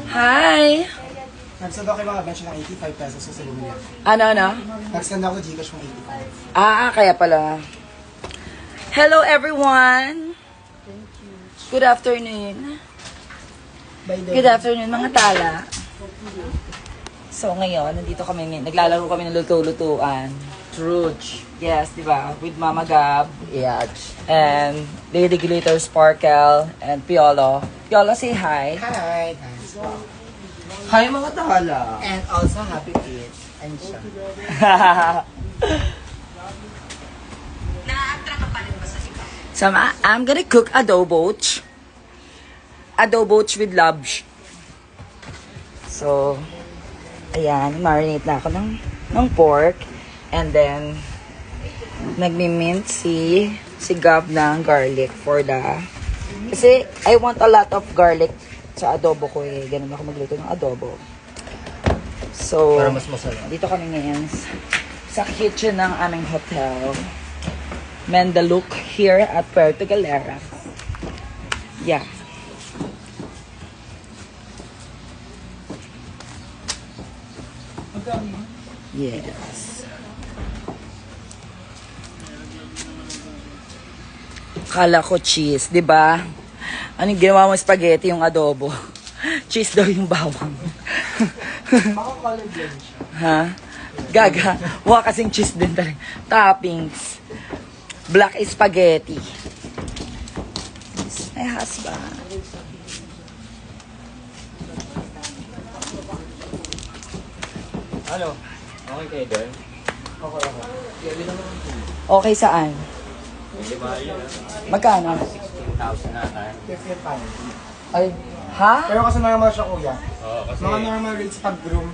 Hi! Nagsend ako kay mga bench ng 85 pesos sa bumili. Ano? Nagsend ako Gcash ng 85. Kaya pala. Hello everyone! Good afternoon. Good afternoon mga tala. So ngayon, nandito kami, naglalaro kami ng luto-lutuan. Truth. Yes, di ba? With Mama Gab. Yeah. And Lady Glitter Sparkle and Piolo. Piolo, say hi. Hi! Hi mga tala. And also happy Eid. And siya. So I'm gonna cook adobo. Adobo with love. So, ayan, marinate na ako ng pork. And then, nagmi-mint si Gab ng garlic for the... Kasi, I want a lot of garlic sa adobo ko eh. Ganun ako magluto ng adobo. So, Para mas masarap. dito kami ngayon sa kitchen ng aming hotel. Mandaluyong here at Puerto Galera. Yeah. Yes. Kala ko cheese, di ba? Anong ginawa mo spaghetti yung adobo? Cheese daw yung bawang. Baka colored blend siya. Ha? Gaga. Mukha kasing cheese din talaga. Toppings. Black spaghetti. My husband. Ano? Okay kayo doon? Okay saan? Magkano? 16,000 na tayo. 15 pounds. Ay, ha? Pero kasi normal siya kuya. Oo, kasi... Mga normal rates pag groom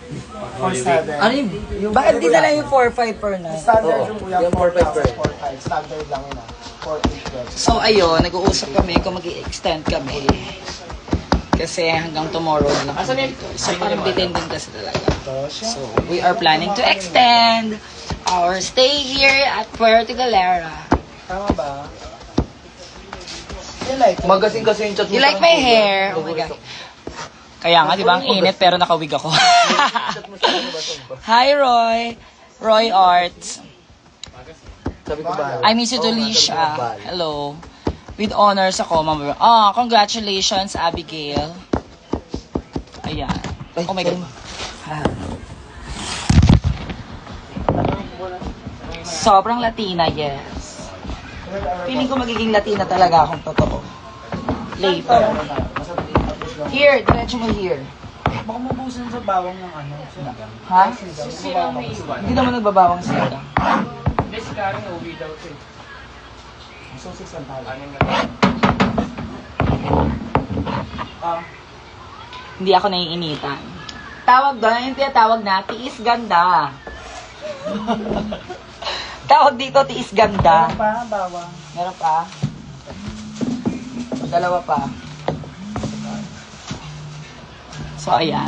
for 7. Ano yung bakit di na lang yung 4-5 per night? Standard Oo. yung kuya, Yung 4,500. 4,500. Standard lang yun ah. 4,800. So ayun, nag-uusap kami kung mag-i-extend kami. Kasi hanggang tomorrow na lang kami dito. So parang bitin din kasi talaga. So we are planning to extend our stay here at Puerto Galera. Tama ba? You like it? Magasin kasi yung chat mo. You like my hair? Oh my God. Kaya nga, di ba, ang init pero nakawig ako. Hi, Roy. Roy Arts. Sabi ko ba? I miss you to Lisha. Hello. With honors ako, ma'am. Congratulations, Abigail. Ayan. Oh my God. Sobrang Latina, yes. Feeling ko magiging Latina talaga akong totoo. Later. Here, diretso mo here. Baka mabusin sa bawang ng ano. Ha? Hindi naman nagbabawang sila. So, 6 ang talo. Hindi ako naiinitan. Tawag doon, yung tinatawag na, tiis ganda. Tawag dito, tiis ganda. Meron pa, bawang. Meron pa? Dalawa pa. So, ayan.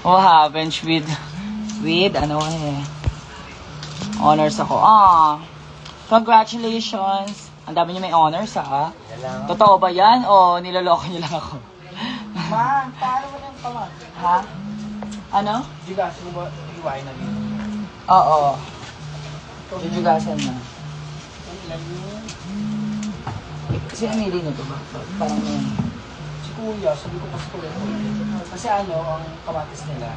What happens with ano honors ako. Congratulations. Ang dami niyo may honors, ha? Totoo ba yan? O niloloko niyo lang ako? Ma, paano mo nang kamag? Ha? Ano? Gigas mo ba iwain na dito? Oo. Jujugasan na. Sino nili nito ba? Parang yun. Si kuya, sabi ko kasi kuya. Kasi ano, ang kamatis nila.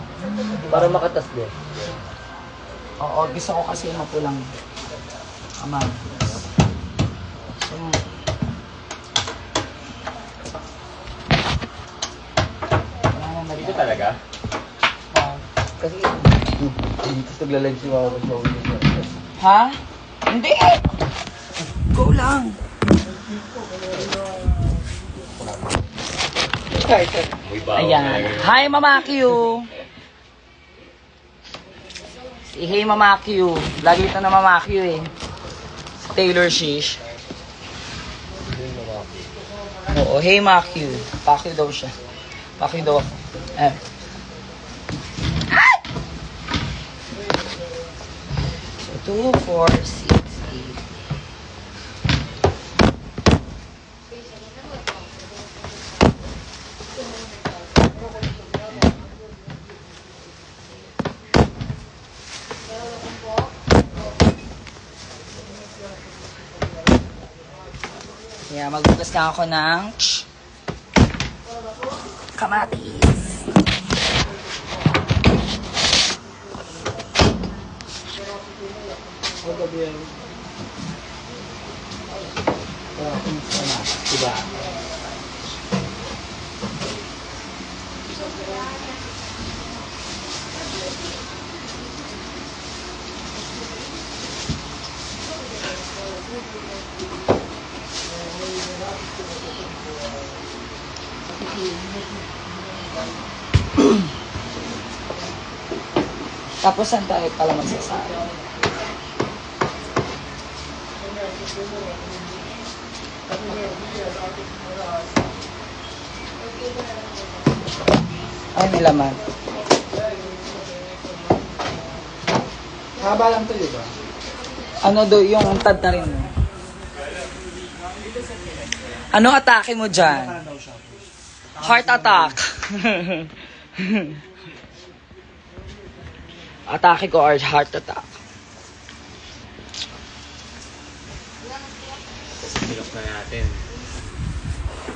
Para makatas din. Oo, gusto ko kasi mapulang aman. So, Dito talaga? Kasi dito nagla-live si Mama sa ulo. ha? Hindi! Go lang! Ayan. Hi, Mama Q! Si Hey, Mama Q. Lagi ito na Mama Q eh. Si Taylor Shish. Oo, Hey, Mama Q. Pa-Q daw siya. Pa-Q daw ako. 2, 4, 6, 8. Yeah, magbugas na ako ng kamatis. Diba? Tapos saan tayo pala magsasara? Ay, may laman. Haba lang to, di ba? Ano do yung tad na rin mo? Ano atake mo dyan? Ano daw siya? Heart attack. Atake ko or heart attack. Silok na natin.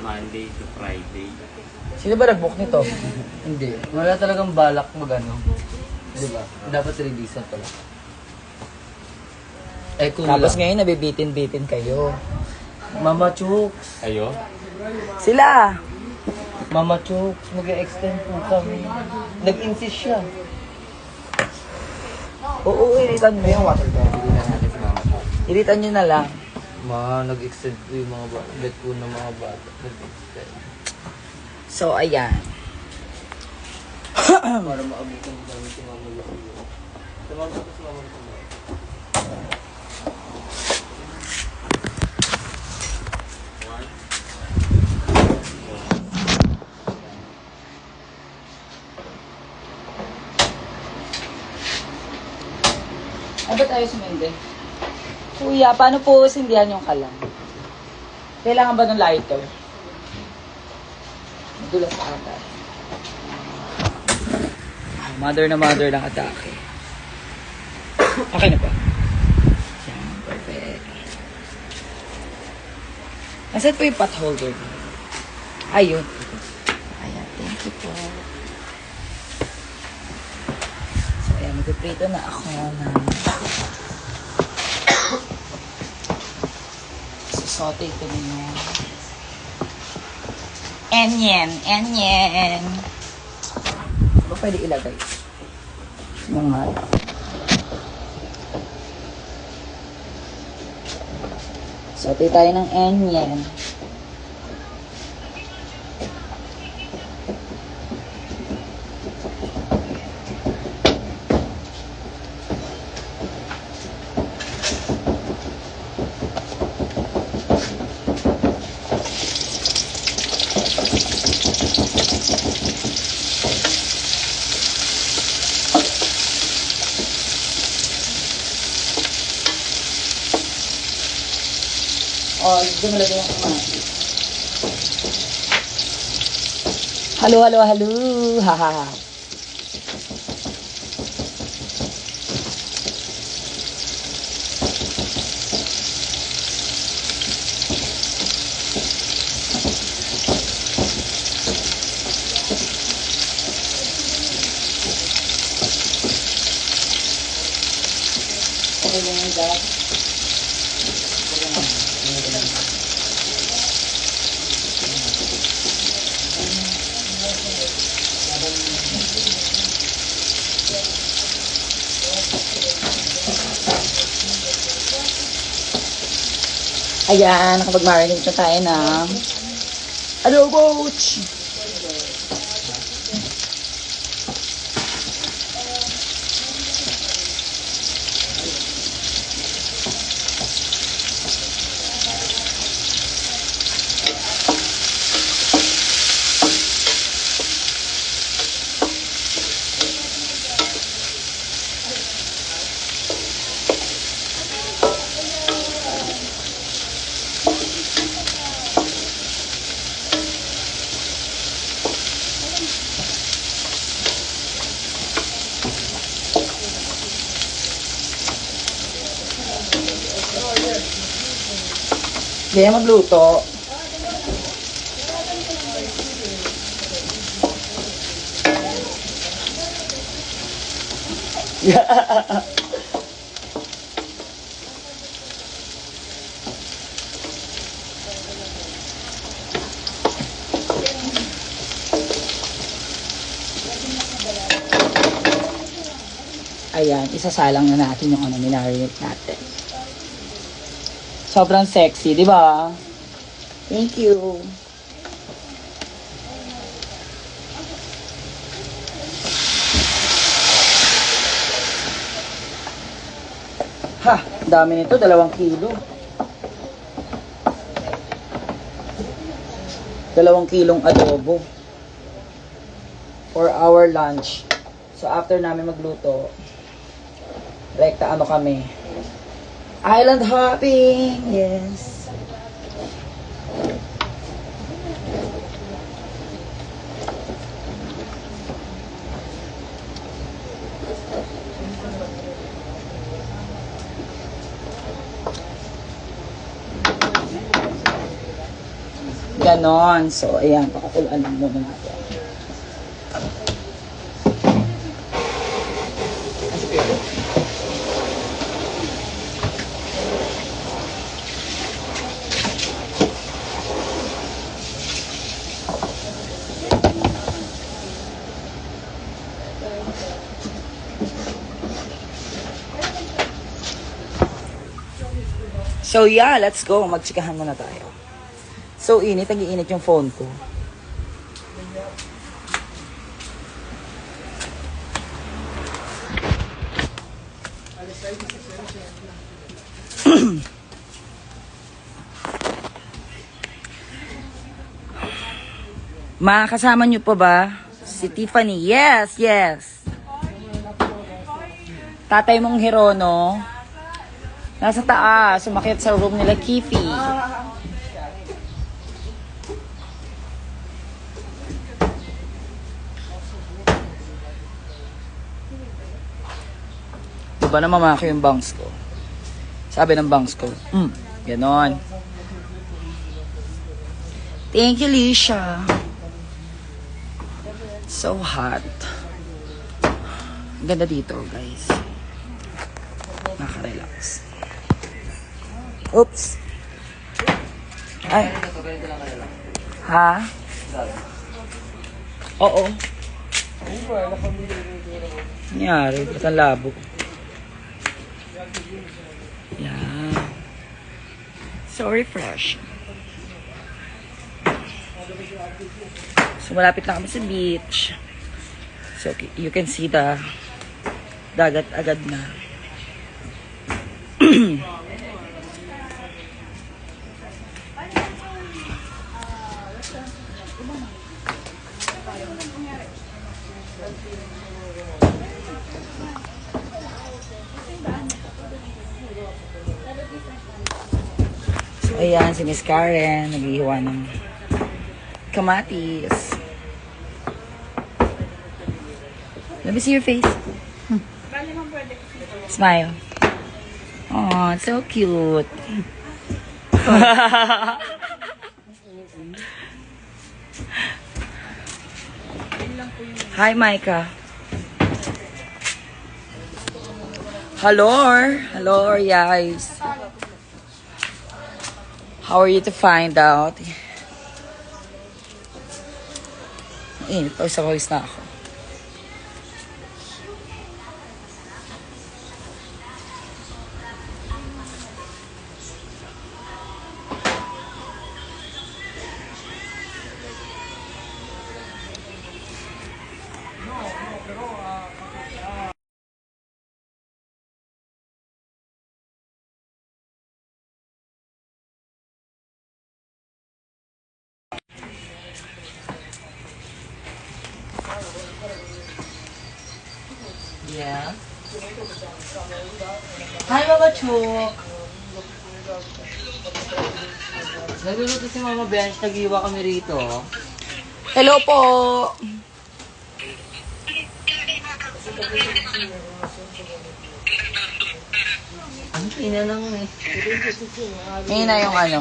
Monday to Friday. Sino ba nag-book nito? Hindi. Wala talagang balak mag-ano. Diba? Dapat release pala. Eh kung Tapos lang. ngayon nabibitin-bitin kayo. Mama Chooks. Ayo? Sila! Mama Chooks, mag-extend po kami. Nag-insist siya. Oo, iritan mo yung water bed. Hindi na natin si Mama Chooks. Iritan nyo na lang. Nag-extend po yung mga bata. Bet po ng mga bata. Nag-extend. So, ayan. Para maabot ang dami si Mama Chooks. Tumama ko si Mama Chooks. Ay, ba't ayaw sumindi? Kuya, paano po sindihan yung kalan? Kailangan ba ng lighter? Madulas sa ata. Mother na mother lang atake. Okay na ba? Yan, perfect. Nasaan po yung pot holder? Ayun. Ayan, thank you po. So, ayan, magpiprito na ako ng saute ito ninyo. Enyen. Ba pwede ilagay? Yung nga. Saute tayo ng enyen. Oh, doon mo lagay yung kamatis. Halo. Hahaha. Okay lang yung dad. Ayan, nakapag-marinate na tayo ng adobo. Kaya magluto. Ayan, isasalang na natin yung ano, minarinate natin. Sobrang sexy, di ba? Thank you. Ha, dami nito, 2 kilo. 2 kilong adobo. For our lunch. So after namin magluto, rekta ano kami? Island hopping! Yes. Ganon. So, ayan. Pakakuluan lang muna natin. So yeah, let's go. Magtsikahan muna tayo. So init, nag-iinit yung phone ko. Makakasama niyo pa ba? Si Tiffany. Yes, yes. Tatay mong Hirono. Nasa taas, sumakit sa room nila, Kifi. Diba na mamaki yung bangs ko? Sabi ng bangs ko, ganon. Thank you, Lisha. So hot. Ganda dito, guys. Naka-relax. Oops. Ay. Ha? Oo. Nangyari, ba't ang labo? Yeah. So refresh. So malapit na kami sa beach. So you can see the dagat agad na. So, ayan, si Miss Karen, naghihiwa ng kamatis. Let me see your face. Smile. Oh, it's so cute. Hi, Micah. Hello. Hello, guys. How are you to find out? Pawis na ako. Yeah. Hi, Mama Chuk. Nagluluto si Mama Bench. Nag-iwa kami rito. Hello po. Ang ina nang eh. Ngayon na yung ano.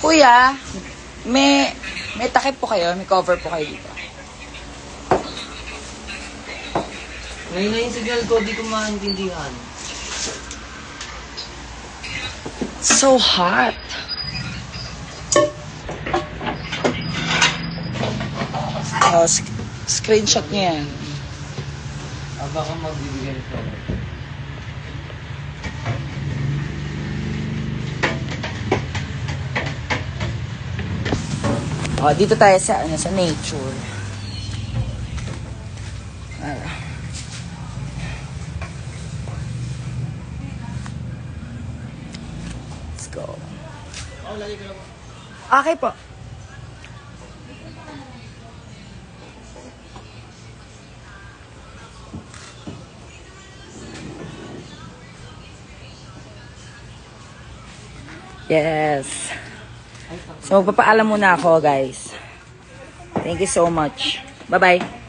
Kuya, may takip po kayo? May cover po kayo dito? Ngayon na yung signal ko, di ko maintindihan. So hot. Oh, screenshot niya yan. Baka magbibigay ito. Oh, dito tayo sa ano sa nature. Let's go. Okay po. Yes. So, magpapaalam muna ako, guys. Thank you so much. Bye-bye.